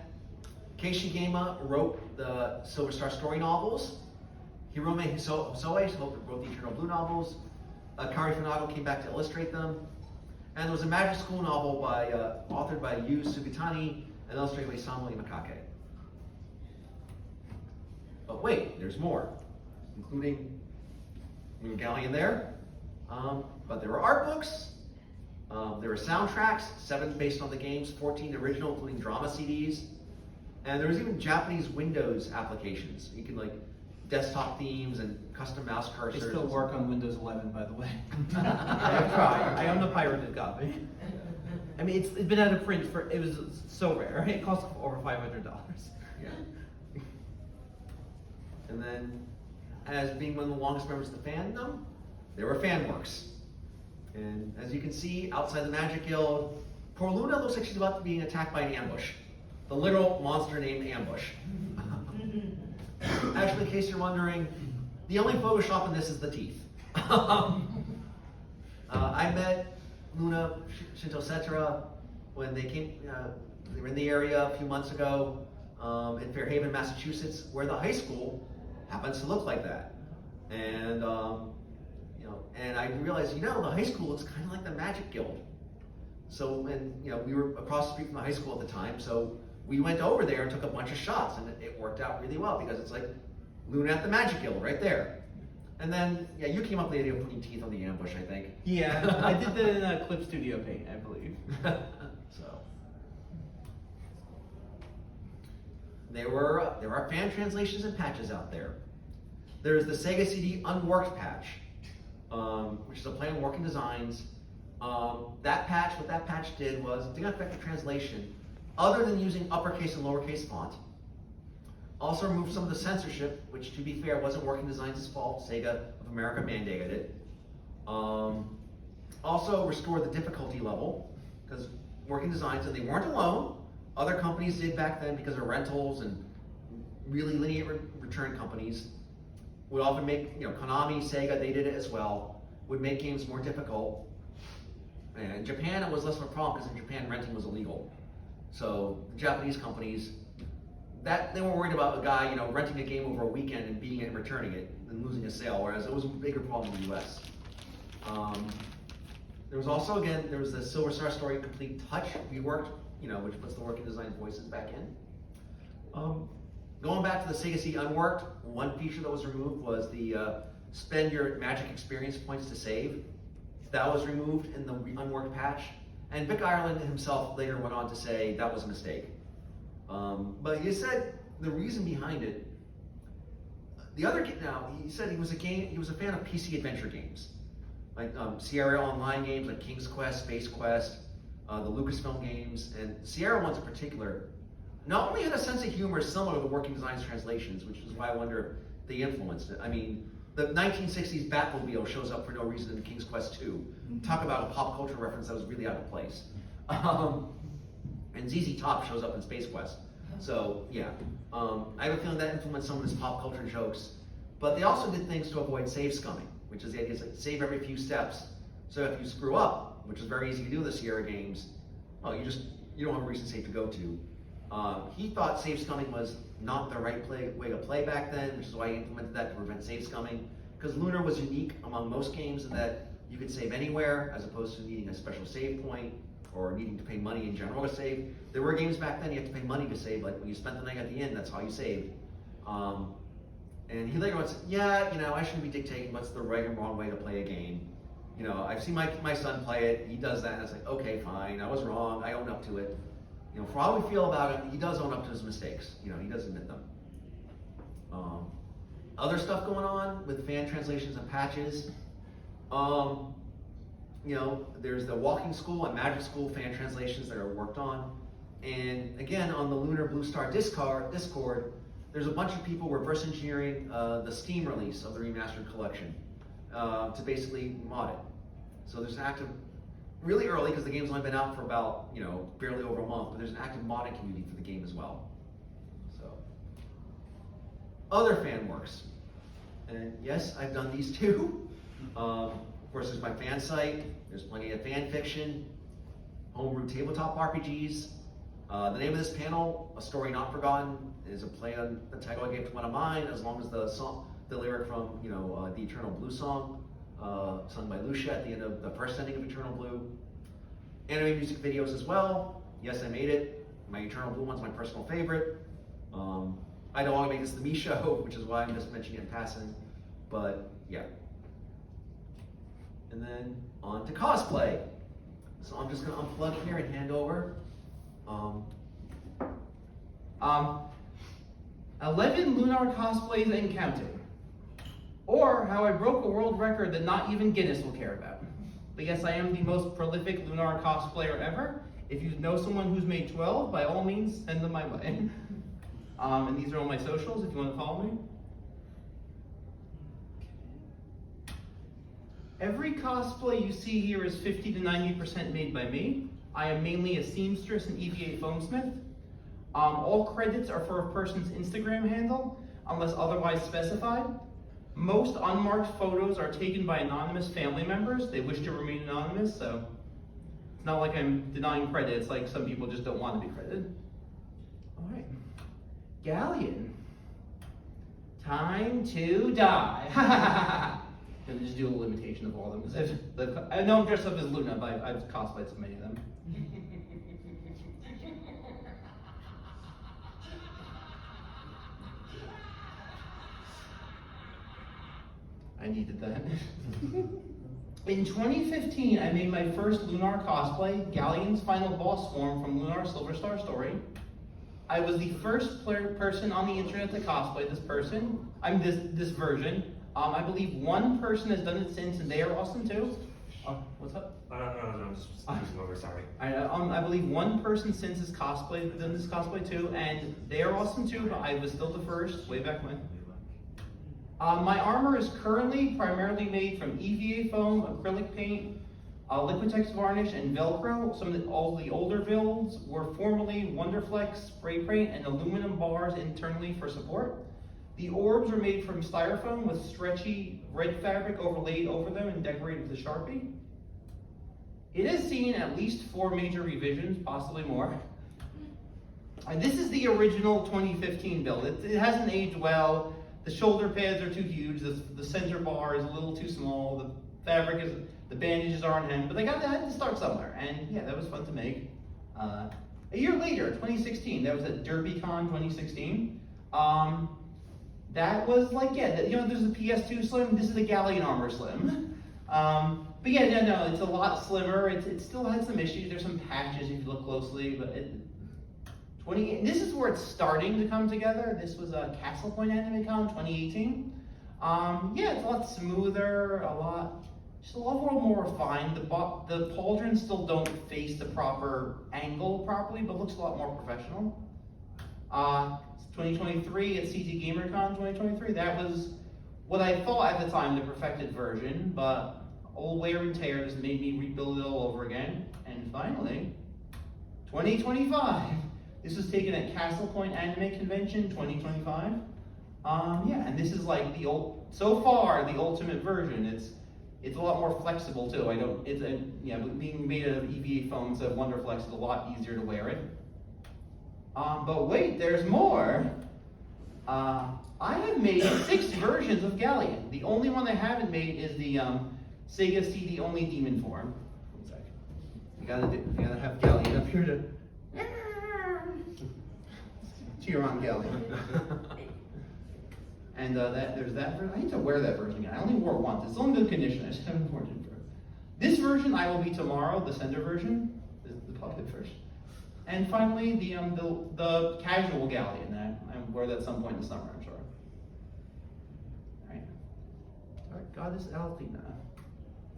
Kei Shigema wrote the Silver Star Story novels. Hirome Hosoe wrote the Eternal Blue novels. Akari Funado came back to illustrate them. And there was a magic school novel authored by Yu Sugitani and illustrated by Samuel Imakake. But wait, there's more, including Galleon there. But there were art books, there were soundtracks, 7 based on the games, 14 original, including drama CDs. And there was even Japanese Windows applications. You can desktop themes and custom mouse cursors. They still work on Windows 11, by the way. I've tried. I own the pirated copy. I mean, it's been out of print it was so rare. It cost over $500. Yeah. And then, as being one of the longest members of the fandom, there were fan works. And as you can see, outside the Magic Guild, poor Luna looks like she's about to be attacked by an ambush. The literal monster named Ambush. Actually, in case you're wondering, the only Photoshop in this is the teeth. I met Luna, Shinto Setra when they came. They were in the area a few months ago in Fairhaven, Massachusetts, where the high school happens to look like that. And and I realized, the high school looks kind of like the Magic Guild. So, and we were across the street from the high school at the time, so we went over there and took a bunch of shots, and it worked out really well because it's like Luna at the Magic Guild right there. And then, you came up with the idea of putting teeth on the ambush, I think. Yeah, I did that in Clip Studio Paint, I believe. So there are fan translations and patches out there. There's the Sega CD Unworked patch, which is a play on working designs. What that patch did was it didn't affect the translation, other than using uppercase and lowercase font. Also removed some of the censorship, which, to be fair, wasn't Working Designs' fault. Sega of America mandated it. Also restored the difficulty level, because Working Designs, and they weren't alone. Other companies did back then because of rentals and really linear return companies would often make, Konami, Sega, they did it as well, would make games more difficult. And in Japan, it was less of a problem because in Japan, renting was illegal. So the Japanese companies, they weren't worried about a guy, renting a game over a weekend and beating it and returning it and losing a sale, whereas it was a bigger problem in the US. There was also, there was the Silver Star Story Complete Touch reworked, which puts the Working Design voices back in. Going back to the Sega CD Unworked, one feature that was removed was the spend your Magic Experience points to save. That was removed in the Unworked patch. And Vic Ireland himself later went on to say that was a mistake. But he said the reason behind it, he said he was a fan of PC adventure games. like Sierra Online games like King's Quest, Space Quest, the Lucasfilm games, and Sierra ones in particular, not only had a sense of humor similar to the Working Designs translations, which is why I wonder if they influenced it. I mean, the 1960s Batmobile shows up for no reason in King's Quest 2. Talk about a pop culture reference that was really out of place. And ZZ Top shows up in Space Quest. So, yeah. I have a feeling that influenced some of his pop culture jokes. But they also did things to avoid save scumming, which is the idea, like save every few steps. So if you screw up, which is very easy to do in the Sierra games, well, you don't have a recent save to go to. He thought save scumming was not the right way to play back then, which is why he implemented that to prevent save scumming. Because Lunar was unique among most games in that you could save anywhere, as opposed to needing a special save point or needing to pay money in general to save. There were games back then you had to pay money to save, like when you spent the night at the inn, that's how you saved. And he later on said, yeah, I shouldn't be dictating what's the right and wrong way to play a game. I've seen my son play it, he does that, and it's like, okay, fine, I was wrong, I own up to it. For how we feel about it, he does own up to his mistakes. He does admit them. Other stuff going on with fan translations and patches. There's the Walking School and Magic School fan translations that are worked on. And again, on the Lunar Blue Star Discord, there's a bunch of people reverse engineering the Steam release of the remastered collection to basically mod it. So there's an active, really early because the game's only been out for about, barely over a month, but there's an active modding community for the game as well. So, other fan works. And yes, I've done these too. Of course, there's my fan site. There's plenty of fan fiction, homebrew tabletop RPGs. The name of this panel, A Story Not Forgotten, is a play on the title I gave to one of mine, as long as the lyric from, the Eternal Blue song, sung by Lucia at the end of the first ending of Eternal Blue. Anime music videos as well. Yes, I made it. My Eternal Blue one's my personal favorite. I don't want to make this the me show, which is why I'm just mentioning it in passing. But yeah. And then on to cosplay. So I'm just going to unplug here and hand over. 11 Lunar cosplays and counting. Or how I broke a world record that not even Guinness will care about. But yes, I am the most prolific Lunar cosplayer ever. If you know someone who's made 12, by all means, send them my way. And these are all my socials if you want to follow me. Every cosplay you see here is 50 to 90% made by me. I am mainly a seamstress and EVA foamsmith. All credits are for a person's Instagram handle, unless otherwise specified. Most unmarked photos are taken by anonymous family members. They wish to remain anonymous, so it's not like I'm denying credit. It's like some people just don't want to be credited. All right. Galleon. Time to die. I'm gonna just do a little imitation of all of them. I know I'm dressed up as Luna, but I've cosplayed so many of them. I needed that. In 2015, I made my first Lunar cosplay, Galleon's final boss form from Lunar Silver Star Story. I was the first person on the internet to cosplay this person. This version. I believe one person has done it since, and they are awesome too. What's up? No, just over, sorry. I believe one person since has done this cosplay too, and they are awesome too, but I was still the first, way back when. My armor is currently primarily made from EVA foam, acrylic paint, Liquitex varnish, and Velcro. All the older builds were formerly Wonderflex spray paint and aluminum bars internally for support. The orbs were made from styrofoam with stretchy red fabric overlaid over them and decorated with a Sharpie. It has seen at least 4 major revisions, possibly more. And this is the original 2015 build. It hasn't aged well. The shoulder pads are too huge. The center bar is a little too small. The fabric the bandages aren't hemmed. But they had to start somewhere. And yeah, that was fun to make. A year later, 2016, that was at DerbyCon 2016. That was like, there's a PS2 Slim, this is the Galleon Armor Slim. But yeah, no, it's a lot slimmer. It still had some issues. There's some patches if you look closely, but this is where it's starting to come together. This was a Castle Point AnimeCon 2018. Yeah, it's a lot smoother, a lot just a little more refined. The pauldrons still don't face the proper angle properly, but looks a lot more professional. 2023 at CT GamerCon 2023, that was what I thought at the time the perfected version, but old wear and tear just made me rebuild it all over again. And finally, 2025. This was taken at Castle Point Anime Convention 2025. Yeah, and this is like so far the ultimate version. It's a lot more flexible too. Being made out of EVA foam instead of Wonderflex is a lot easier to wear it. But wait, there's more. I have made 6 versions of Galleon. The only one I haven't made is the Sega CD only demon form. 1 second. You gotta have Galleon up here to cheer on Galleon. And there's that version. I need to wear that version again. I only wore it once. It's still in good condition. I just haven't worn it for it. This version I will be tomorrow, the Sender version, the puppet first. And finally, the casual Galleon. I wear that at some point in the summer, I'm sure. All right, Goddess Althena.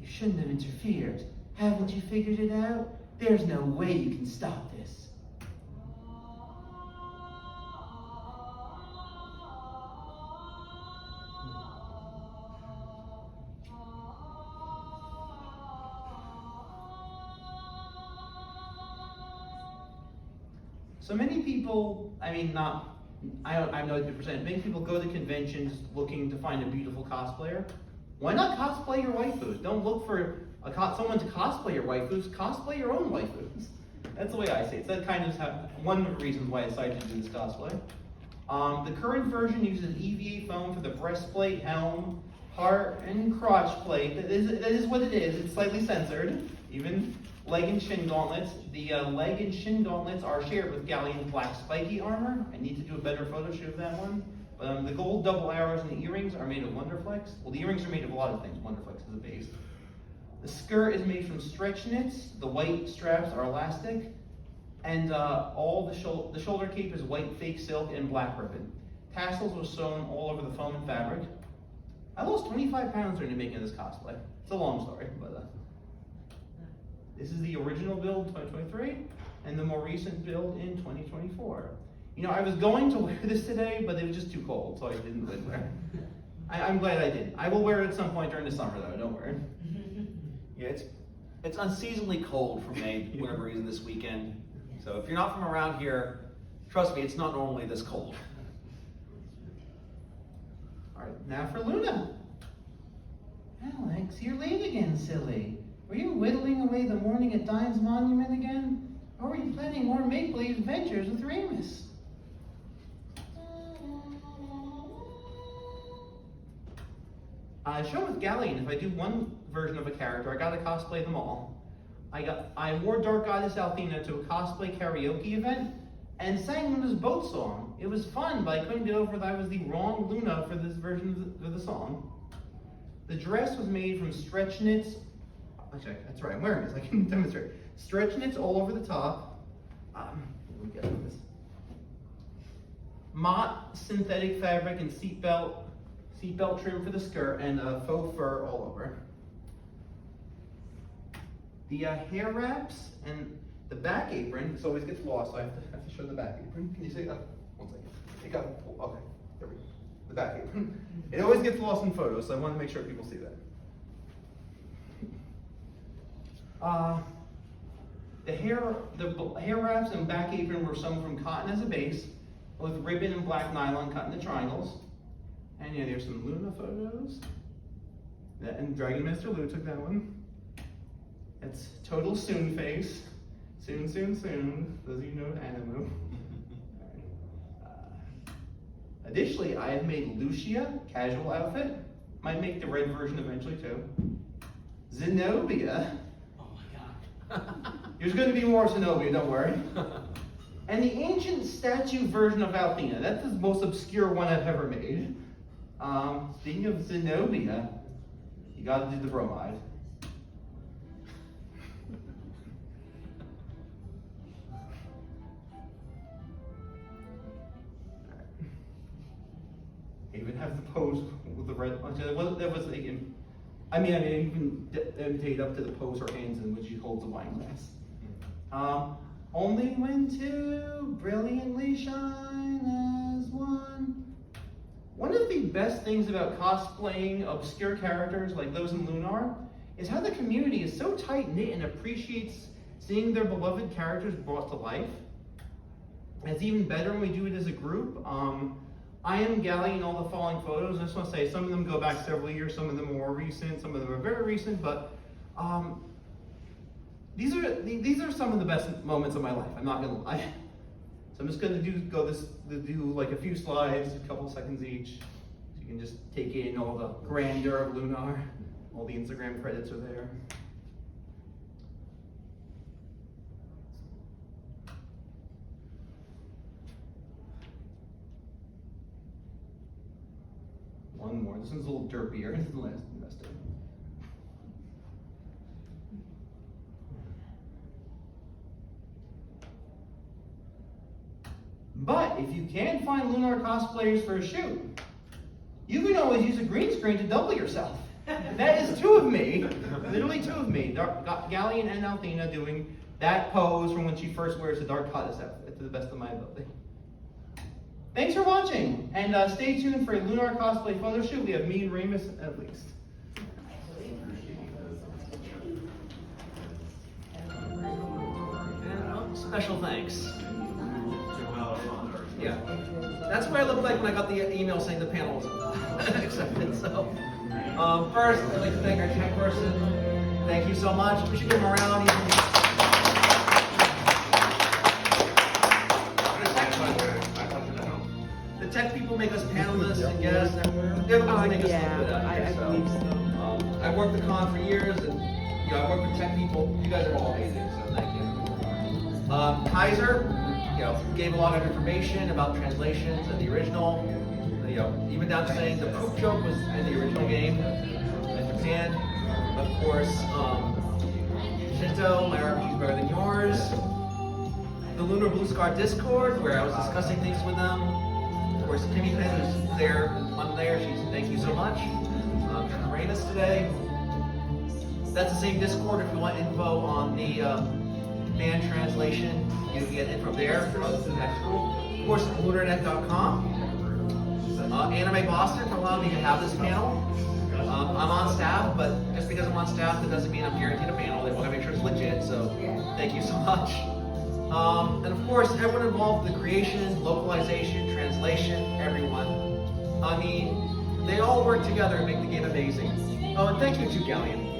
You shouldn't have interfered. Haven't you figured it out? There's no way you can stop this. So many people, I have no percent. Many people go to conventions looking to find a beautiful cosplayer. Why not cosplay your waifus? Don't look for someone to cosplay your waifus. Cosplay your own waifus. That's the way I see it. So that kind of one of the reasons why I decided to do this cosplay. The current version uses EVA foam for the breastplate, helm, heart, and crotch plate. That is what it is. It's slightly censored. Even leg and shin gauntlets. The leg and shin gauntlets are shared with Galleon's black spiky armor. I need to do a better photo shoot of that one. But the gold double arrows and the earrings are made of Wonderflex. Well, the earrings are made of a lot of things. Wonderflex is the base. The skirt is made from stretch knits. The white straps are elastic. And the shoulder cape is white fake silk and black ribbon. Tassels were sewn all over the foam and fabric. I lost 25 pounds during making this cosplay. It's a long story, but this is the original build 2023 and the more recent build in 2024. You know, I was going to wear this today, but it was just too cold, so I didn't wear it. I'm glad I did. I will wear it at some point during the summer, though. Don't worry. Yeah, it's unseasonably cold for May, for whatever reason, this weekend. So if you're not from around here, trust me, it's not normally this cold. All right, now for Luna. Alex, you're late again, silly. Were you whittling away the morning at Dine's Monument again? Or were you planning more make-believe adventures with Remus? Show with Galleon, if I do one version of a character, I gotta cosplay them all. I wore Dark Goddess Althena to a cosplay karaoke event and sang Luna's boat song. It was fun, but I couldn't get over that I was the wrong Luna for this version of the song. The dress was made from stretch knits. Actually, that's right, I'm wearing this, I can demonstrate. Stretch knits all over the top. Let me get this. Mott synthetic fabric and seatbelt trim for the skirt, and faux fur all over. The hair wraps and the back apron, this always gets lost, so I have to show the back apron. Can you see that? 1 second. Okay, there we go. The back apron. It always gets lost in photos, so I want to make sure people see that. The hair wraps and back apron were sewn from cotton as a base, with ribbon and black nylon cut into triangles. And yeah, there's some Luna photos. And Dragon Master Lou took that one. That's total soon face. Soon, soon, soon. Those of you know Animu. Additionally, I have made Lucia, casual outfit. Might make the red version eventually too. Zenobia. Oh my god. There's going to be more Zenobia, don't worry. And the ancient statue version of Althena. That's the most obscure one I've ever made. Speaking of Zenobia, you gotta do the bromide. I even have the pose with the red. That was I mean, even imitate up to the pose her hands in when she holds a wine glass. Only when two brilliantly shine as one. One of the best things about cosplaying obscure characters like those in Lunar is how the community is so tight-knit and appreciates seeing their beloved characters brought to life. It's even better when we do it as a group. I am gallying all the following photos. I just want to say some of them go back several years, some of them are more recent, some of them are very recent, but these are some of the best moments of my life. I'm not gonna lie. So I'm just gonna do like a few slides, a couple seconds each, so you can just take in all the grandeur of Lunar. All the Instagram credits are there. One more. This one's a little derpier than the last investor. But if you can't find Lunar cosplayers for a shoot, you can always use a green screen to double yourself. That is two of me, literally two of me, Galleon and Althena doing that pose from when she first wears the Dark Goddess outfit to the best of my ability. Thanks for watching, and stay tuned for a Lunar cosplay photo shoot. We have me and Ramus at least. And special thanks. Yeah, that's what I looked like when I got the email saying the panel was accepted. So, first, I'd like to thank our tech person. Thank you so much. We should give him a round. The tech people make us panelists and guests, and they're the ones that make us look good out here. I believe so. I've worked the con for years, and I've worked with tech people. You guys are all amazing, so thank you. Kaiser. Gave a lot of information about translations and the original. Even down to saying the poop joke was in the original game in Japan. Of course, Shinto, my RPG is better than yours. The Lunar Blue Scar Discord, where I was discussing things with them. Of course, Timmy Penn is there on there. Thank you so much. Ramus today. That's the same Discord if you want info on the band translation. You can get info there for us next school. Of course, lunarnet.com. Anime Boston for allowing me to have this panel. I'm on staff, but just because I'm on staff, that doesn't mean I'm guaranteed a panel. They want to make sure it's legit, so thank you so much. And of course, everyone involved in the creation, localization, translation, everyone. I mean, they all work together and make the game amazing. Oh, and thank you to Galleon.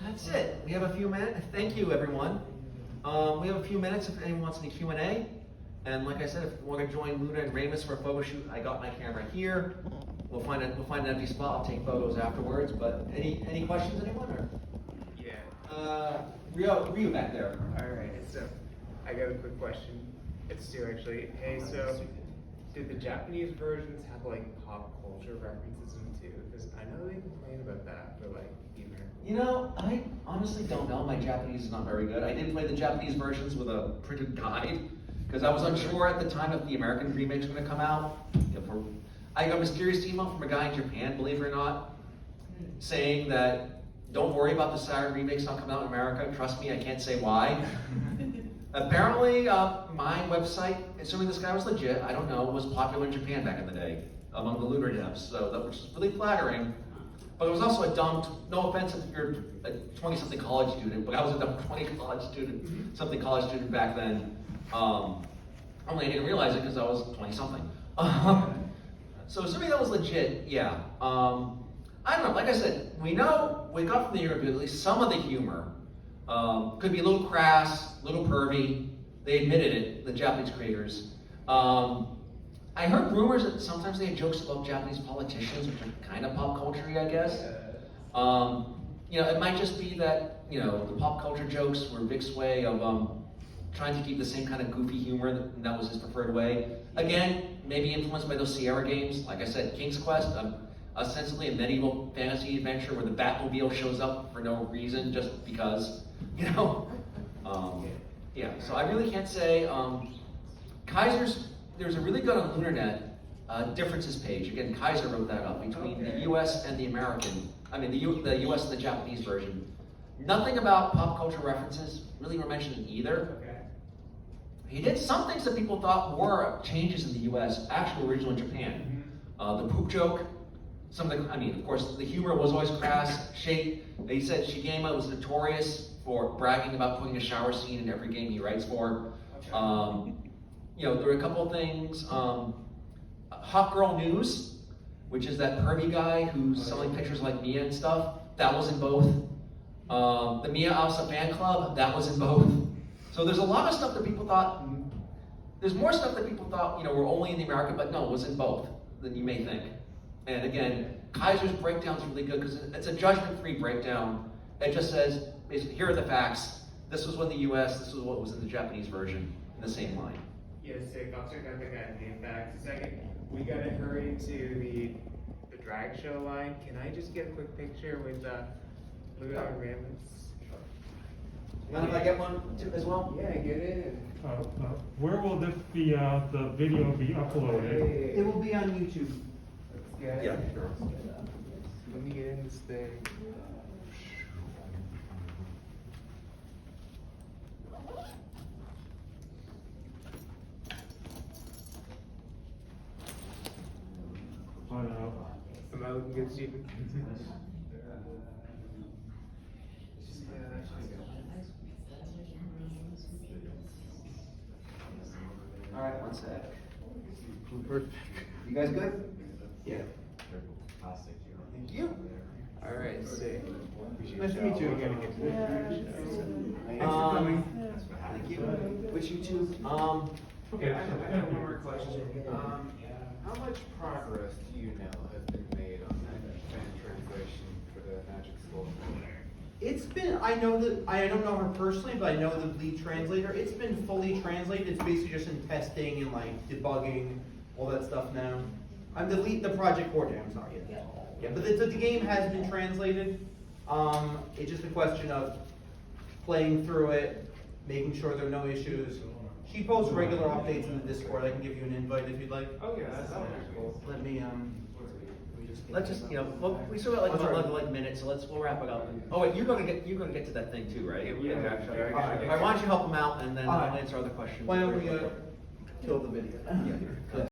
That's it. We have a few minutes. Thank you, everyone. We have a few minutes if anyone wants any Q&A. And like I said, if you want to join Luna and Ramus for a photo shoot, I got my camera here. We'll find an empty spot. I'll take photos afterwards. But any questions, anyone? Or? Yeah. Ryu back there. All right. So I got a quick question. It's Stu actually. Hey, so did the Japanese versions have like pop culture references in them too? Because I know they complain about that for like the American. You know, I honestly don't know. My Japanese is not very good. I did play the Japanese versions with a printed guide because I was unsure at the time if the American remake was going to come out. I got a mysterious email from a guy in Japan, believe it or not, saying that don't worry about the Siren remakes not coming out in America. Trust me, I can't say why. Apparently, my website, assuming this guy was legit, I don't know, was popular in Japan back in the day among the Lunar devs, so that was really flattering. But it was also a dumb, no offense if you're a 20-something college student, but I was a dumb 20 college student, something college student back then. Only I didn't realize it because I was 20-something. So assuming that was legit, yeah. I don't know, like I said, we got from the interview at least some of the humor. Could be a little crass, a little pervy. They admitted it, the Japanese creators. I heard rumors that sometimes they had jokes about Japanese politicians, which are kind of pop culture-y, I guess. It might just be that, the pop culture jokes were Vic's way of trying to keep the same kind of goofy humor, and that was his preferred way. Again, maybe influenced by those Sierra games. Like I said, King's Quest, ostensibly a medieval fantasy adventure where the Batmobile shows up for no reason, just because, Yeah, so I really can't say. there's a really good on LunarNet differences page. Again, Kaiser wrote that up between the US and the American, the US and the Japanese version. Nothing about pop culture references really were mentioned either. Okay. He did some things that people thought were changes in the US, actually original in Japan. The poop joke, of course, the humor was always crass. He said Shigema was notorious for bragging about putting a shower scene in every game he writes for. There were a couple of things. Hot Girl News, which is that pervy guy who's selling pictures like Mia and stuff, that was in both. The Mia Asa fan club, that was in both. So there's a lot of stuff that people thought, there's more stuff that people thought, were only in the American, but no, it was in both than you may think. And again, Kaiser's breakdown is really good because it's a judgment-free breakdown. It just says, basically, here are the facts. This was when the US, this was what was in the Japanese version, in the same line. Yeah, sick. I'll check out the guy name back. A second, we gotta hurry to the drag show line. Can I just get a quick picture with Lunar and Rammus? Mind if I get one too, as well? Yeah, get in. Where will this be, the video be uploaded? It will be on YouTube. Let's get it. Yeah, sure. Let me get in this thing. Am I looking good, Steven? All right, one sec. You guys good? Yeah. Thank you. All right, sick. Nice to meet you. We gotta get to the Thank you. Which YouTube? Okay, I have one more question. How much progress do you know has been made on that fan translation for the Magic School? It's been, I don't know her personally, but I know the lead translator. It's been fully translated. It's basically just in testing and like debugging, all that stuff now. I'm the project coordinator, I'm sorry. Yeah, but the game has been translated. It's just a question of playing through it, making sure there are no issues. She posts regular updates in the Discord. I can give you an invite if you'd like. Oh yeah, that would be cool. Let me Let's just, we still got like another minute, so we'll wrap it up. Oh wait, you're gonna get to that thing too, right? Yeah. All right, why don't you help them out and then I'll answer other questions. Why don't we kill the video? Yeah.